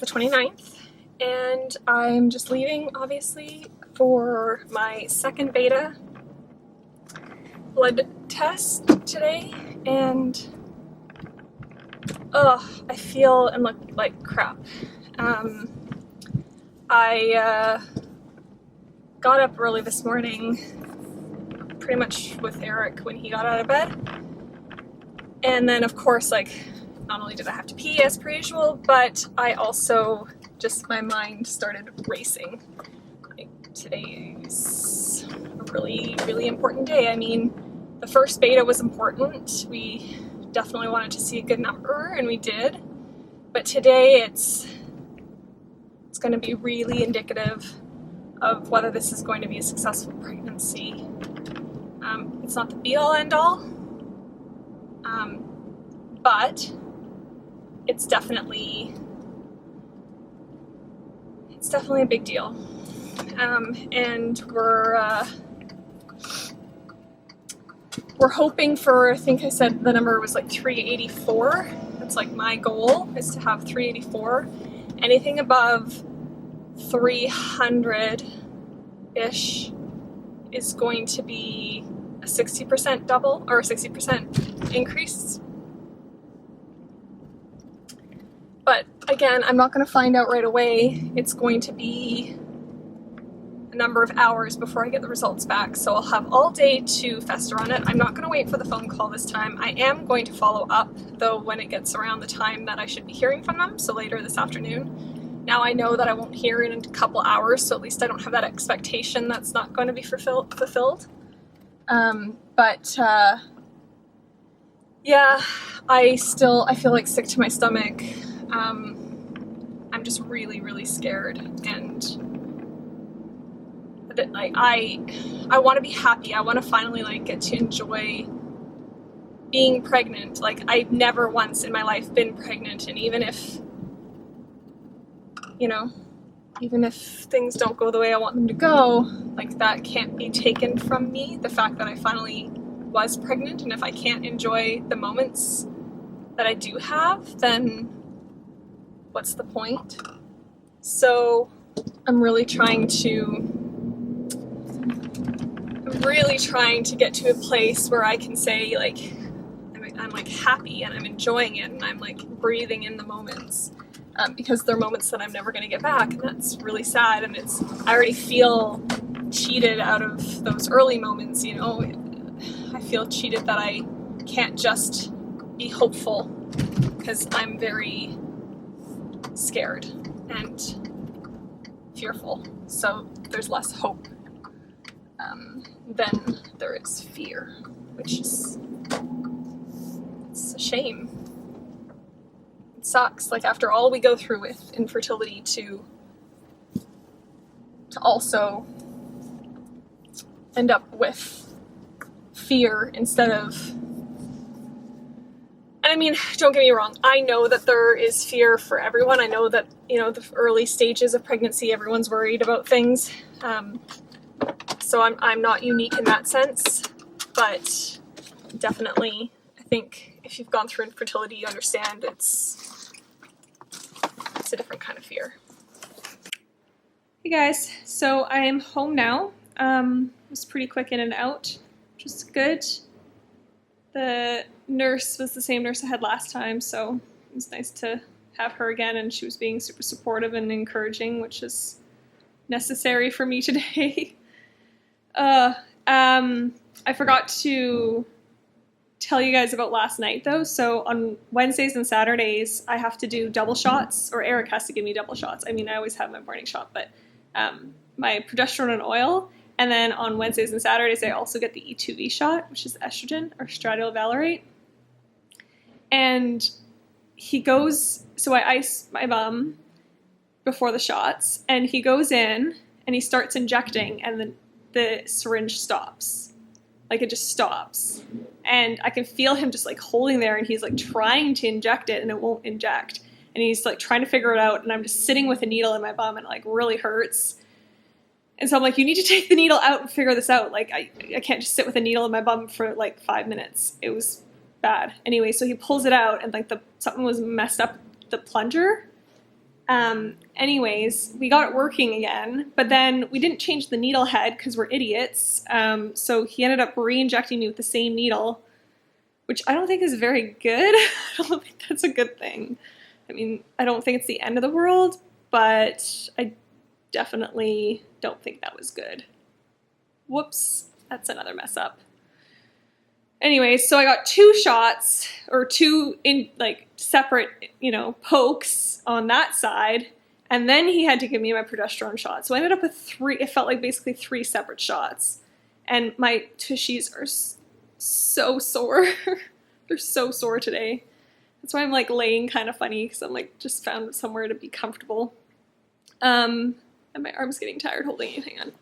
the 29th, and I'm just leaving, obviously, for my second beta blood test today, and I feel and look like crap. I got up early this morning, pretty much with Eric when he got out of bed, and then of course, like, not only did I have to pee as per usual, but I also just, my mind started racing. Like, today's a really, really important day. I mean, the first beta was important. We definitely wanted to see a good number, and we did. But today it's going to be really indicative of whether this is going to be a successful pregnancy. It's not the be-all, end-all, but it's definitely a big deal. And we're hoping for, I think I said the number was like 384. That's like my goal, is to have 384. Anything above 300-ish is going to be a 60% double, or a 60% increase. But again, I'm not going to find out right away. It's going to be a number of hours before I get the results back, so I'll have all day to fester on it. I'm not going to wait for the phone call this time. I am going to follow up, though, when it gets around the time that I should be hearing from them, so later this afternoon. Now I know that I won't hear in a couple hours, so at least I don't have that expectation that's not going to be fulfilled. Yeah, I feel like sick to my stomach. I'm just really, really scared, and I want to be happy. I want to finally get to enjoy being pregnant. Like, I've never once in my life been pregnant, and even if things don't go the way I want them to go, like, that can't be taken from me, the fact that I finally was pregnant. And if I can't enjoy the moments that I do have, then what's the point? So I'm really trying to get to a place where I can say, like, I'm like happy and I'm enjoying it and I'm like breathing in the moments, because they're moments that I'm never going to get back, and that's really sad. And I already feel cheated out of those early moments, I feel cheated that I can't just be hopeful, because I'm very scared and fearful. So there's less hope than there is fear, which is, it's a shame. It sucks, like, after all we go through with infertility, to also end up with fear instead of, and I mean, don't get me wrong, I know that there is fear for everyone. I know that, the early stages of pregnancy, everyone's worried about things. So I'm not unique in that sense, but definitely, I think if you've gone through infertility, you understand it's a different kind of fear. Hey guys, so I am home now. It was pretty quick in and out, which is good. The nurse was the same nurse I had last time, so it was nice to have her again, and she was being super supportive and encouraging, which is necessary for me today. I forgot to tell you guys about last night, though. So on Wednesdays and Saturdays, I have to do double shots, or Eric has to give me double shots. I mean, I always have my morning shot, but my progesterone and oil. And then on Wednesdays and Saturdays, I also get the E2V shot, which is estrogen, or estradiol valerate. And so I ice my bum before the shots, and he goes in and he starts injecting, and then the syringe stops. Like, it just stops. And I can feel him just, like, holding there, and he's, like, trying to inject it, and it won't inject. And he's, like, trying to figure it out, and I'm just sitting with a needle in my bum, and it, like, really hurts. And so I'm like, you need to take the needle out and figure this out. Like, I can't just sit with a needle in my bum for, like, 5 minutes. It was bad. Anyway, so he pulls it out, and, like, something was messed up, the plunger. Anyways, we got it working again, but then we didn't change the needle head because we're idiots. So he ended up re-injecting me with the same needle, which I don't think is very good. I don't think that's a good thing. I mean, I don't think it's the end of the world, but I definitely don't think that was good. Whoops, that's another mess up. Anyway, so I got 2 shots, or 2 in like separate, pokes on that side, and then he had to give me my progesterone shot. So I ended up with 3. It felt like basically 3 separate shots, and my tushies are so sore. They're so sore today. That's why I'm like laying kind of funny, because I'm like just found somewhere to be comfortable. And my arm's getting tired holding it. Hang on.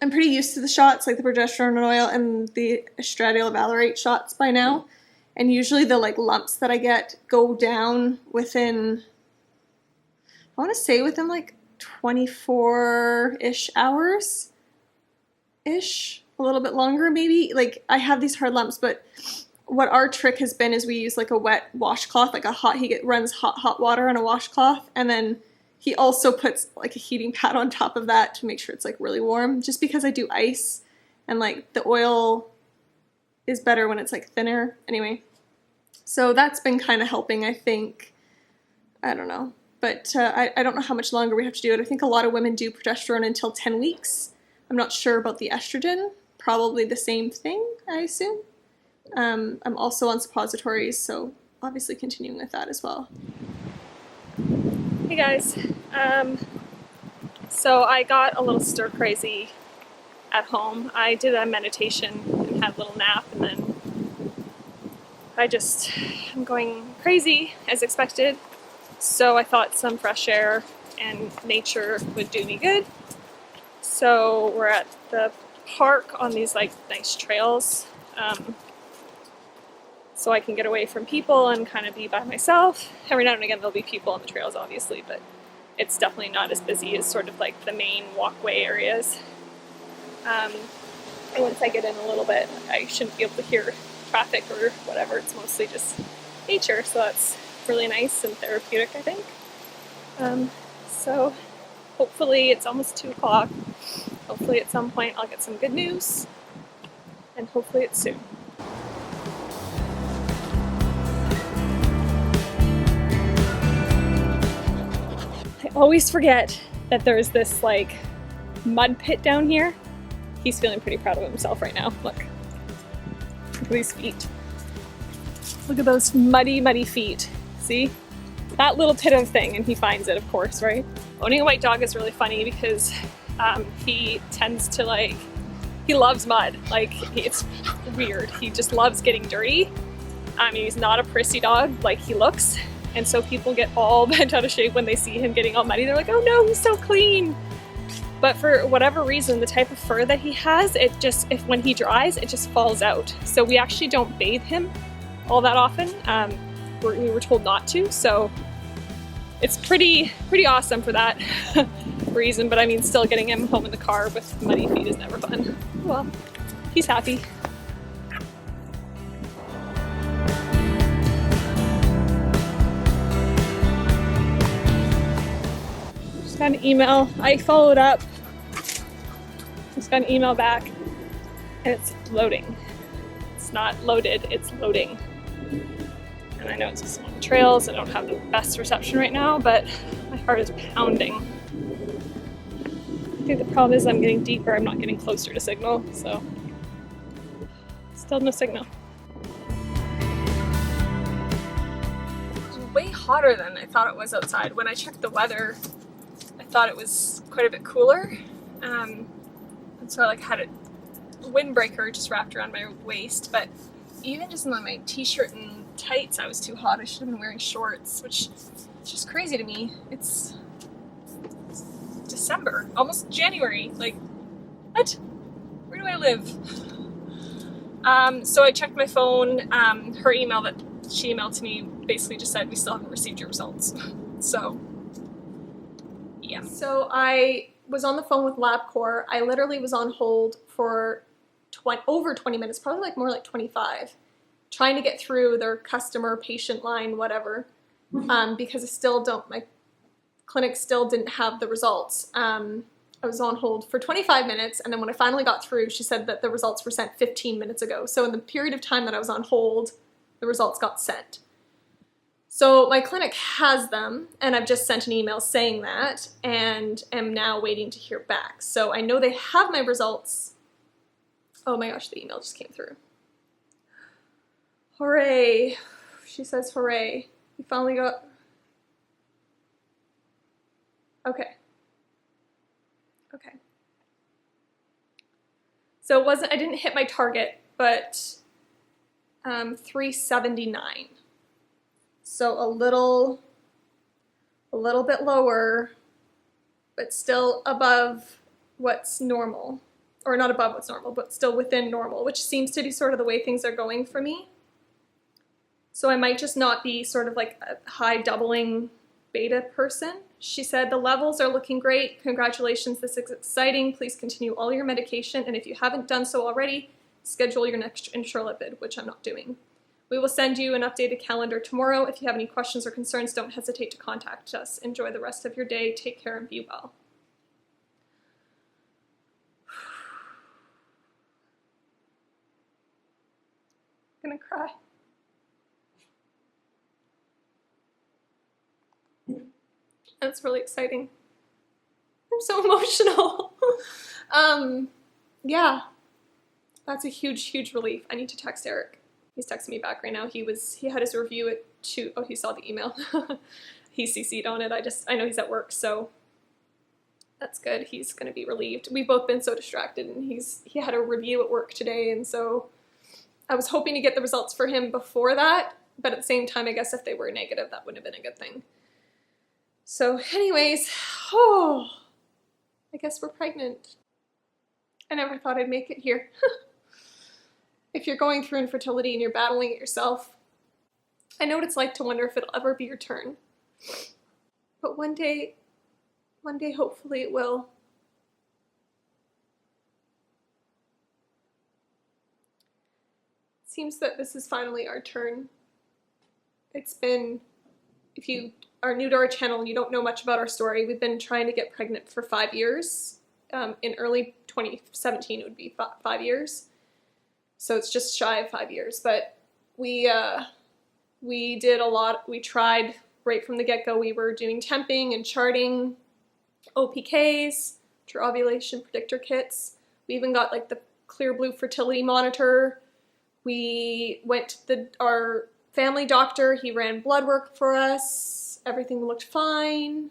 I'm pretty used to the shots, like the progesterone oil and the estradiol valerate shots by now. And usually the like lumps that I get go down within, I want to say within like 24-ish hours-ish, a little bit longer maybe. Like I have these hard lumps, but what our trick has been is we use like a wet washcloth, like runs hot water on a washcloth, and then he also puts like a heating pad on top of that to make sure it's like really warm, just because I do ice and like the oil is better when it's like thinner. Anyway, so that's been kind of helping, I think. I don't know, but I don't know how much longer we have to do it. I think a lot of women do progesterone until 10 weeks. I'm not sure about the estrogen, probably the same thing, I assume. I'm also on suppositories, so obviously continuing with that as well. Hey guys, so I got a little stir crazy at home. I did a meditation and had a little nap, and then I'm going crazy as expected. So I thought some fresh air and nature would do me good. So we're at the park on these like nice trails, so I can get away from people and kind of be by myself. Every now and again there'll be people on the trails, obviously, but it's definitely not as busy as sort of like the main walkway areas. And once I get in a little bit, I shouldn't be able to hear traffic or whatever. It's mostly just nature, so that's really nice and therapeutic, I think. So hopefully it's almost 2 o'clock. Hopefully at some point I'll get some good news, and hopefully it's soon. I always forget that there's this like mud pit down here. He's feeling pretty proud of himself right now. Look at these feet. Look at those muddy, muddy feet. See? That little pit of thing, and he finds it, of course, right? Owning a white dog is really funny because he tends to he loves mud. It's weird. He just loves getting dirty. He's not a prissy dog like he looks. And so people get all bent out of shape when they see him getting all muddy. They're like, oh no, he's so clean. But for whatever reason, the type of fur that he has, when he dries, it just falls out. So we actually don't bathe him all that often. We were told not to, so it's pretty awesome for that reason. But I mean, still getting him home in the car with muddy feet is never fun. Well, he's happy. Got an email. I followed up. Just got an email back, and it's loading. It's not loaded, it's loading. And I know it's just on the trails. I don't have the best reception right now, but my heart is pounding. I think the problem is I'm getting deeper. I'm not getting closer to signal, so still no signal. It's way hotter than I thought it was outside. When I checked the weather, I thought it was quite a bit cooler, and so I had a windbreaker just wrapped around my waist, but even just in my t-shirt and tights I was too hot. I should have been wearing shorts, which is just crazy to me. It's December, almost January. What? Where do I live? So I checked my phone. Her email that she emailed to me basically just said we still haven't received your results. So yeah. So I was on the phone with LabCorp. I literally was on hold for over 20 minutes, probably more like 25, trying to get through their customer patient line, whatever, because I still don't, my clinic still didn't have the results. I was on hold for 25 minutes, and then when I finally got through, she said that the results were sent 15 minutes ago. So in the period of time that I was on hold, the results got sent. So my clinic has them, and I've just sent an email saying that, and am now waiting to hear back. So I know they have my results. Oh my gosh, the email just came through. Hooray. She says hooray. We finally got... Okay. Okay. So it wasn't, I didn't hit my target, but 379. So a little bit lower, but still above what's normal. Or not above what's normal, but still within normal, which seems to be sort of the way things are going for me. So I might just not be sort of like a high doubling beta person. She said, the levels are looking great. Congratulations, this is exciting. Please continue all your medication, and if you haven't done so already, schedule your next intralipid, which I'm not doing. We will send you an updated calendar tomorrow. If you have any questions or concerns, don't hesitate to contact us. Enjoy the rest of your day. Take care and be well. I'm gonna cry. That's really exciting. I'm so emotional. Yeah, that's a huge relief. I need to text Eric. He's texting me back right now. He had his review at 2. Oh, he saw the email. He CC'd on it. I know he's at work, so that's good. He's gonna be relieved. We've both been so distracted, and he had a review at work today, and so I was hoping to get the results for him before that, but at the same time, I guess if they were negative, that wouldn't have been a good thing. So anyways, oh, I guess we're pregnant. I never thought I'd make it here. If you're going through infertility and you're battling it yourself, I know what it's like to wonder if it'll ever be your turn. But one day, hopefully it will. It seems that this is finally our turn. It's been, if you are new to our channel and you don't know much about our story, we've been trying to get pregnant for 5 years. In early 2017, it would be 5 years. So it's just shy of 5 years. But we did a lot. We tried right from the get-go. We were doing temping and charting, OPKs, true ovulation predictor kits. We even got like the Clear Blue fertility monitor. We went to our family doctor. He ran blood work for us. Everything looked fine.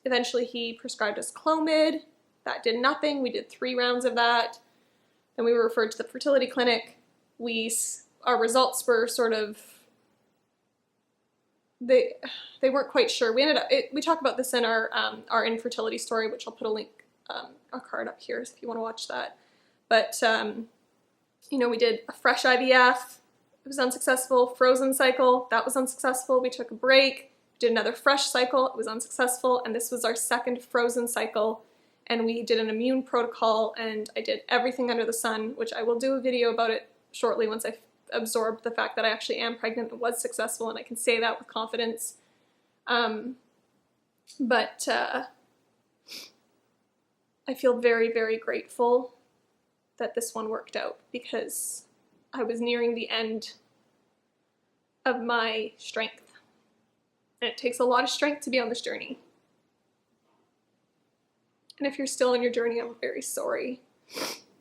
Eventually he prescribed us Clomid. That did nothing. We did 3 rounds of that. Then we were referred to the fertility clinic. Our results were sort of, they weren't quite sure. We talk about this in our infertility story, which I'll put a link, a card up here if you want to watch that. But, you know, we did a fresh IVF. It was unsuccessful. Frozen cycle, that was unsuccessful. We took a break. Did another fresh cycle. It was unsuccessful. And this was our second frozen cycle. And we did an immune protocol, and I did everything under the sun, which I will do a video about it shortly once I've absorbed the fact that I actually am pregnant and was successful, and I can say that with confidence. But I feel very grateful that this one worked out, because I was nearing the end of my strength. And it takes a lot of strength to be on this journey. And if you're still on your journey, I'm very sorry.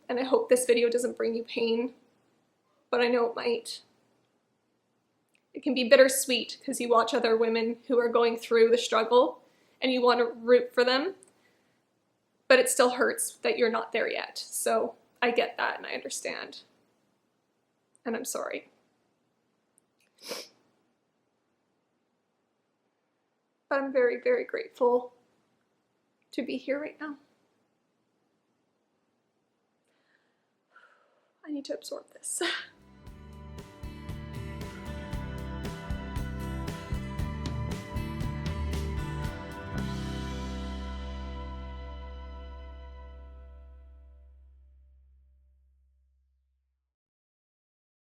And I hope this video doesn't bring you pain, but I know it might. It can be bittersweet because you watch other women who are going through the struggle and you want to root for them, but it still hurts that you're not there yet. So I get that and I understand. And I'm sorry. But I'm very grateful to be here right now. I need to absorb this.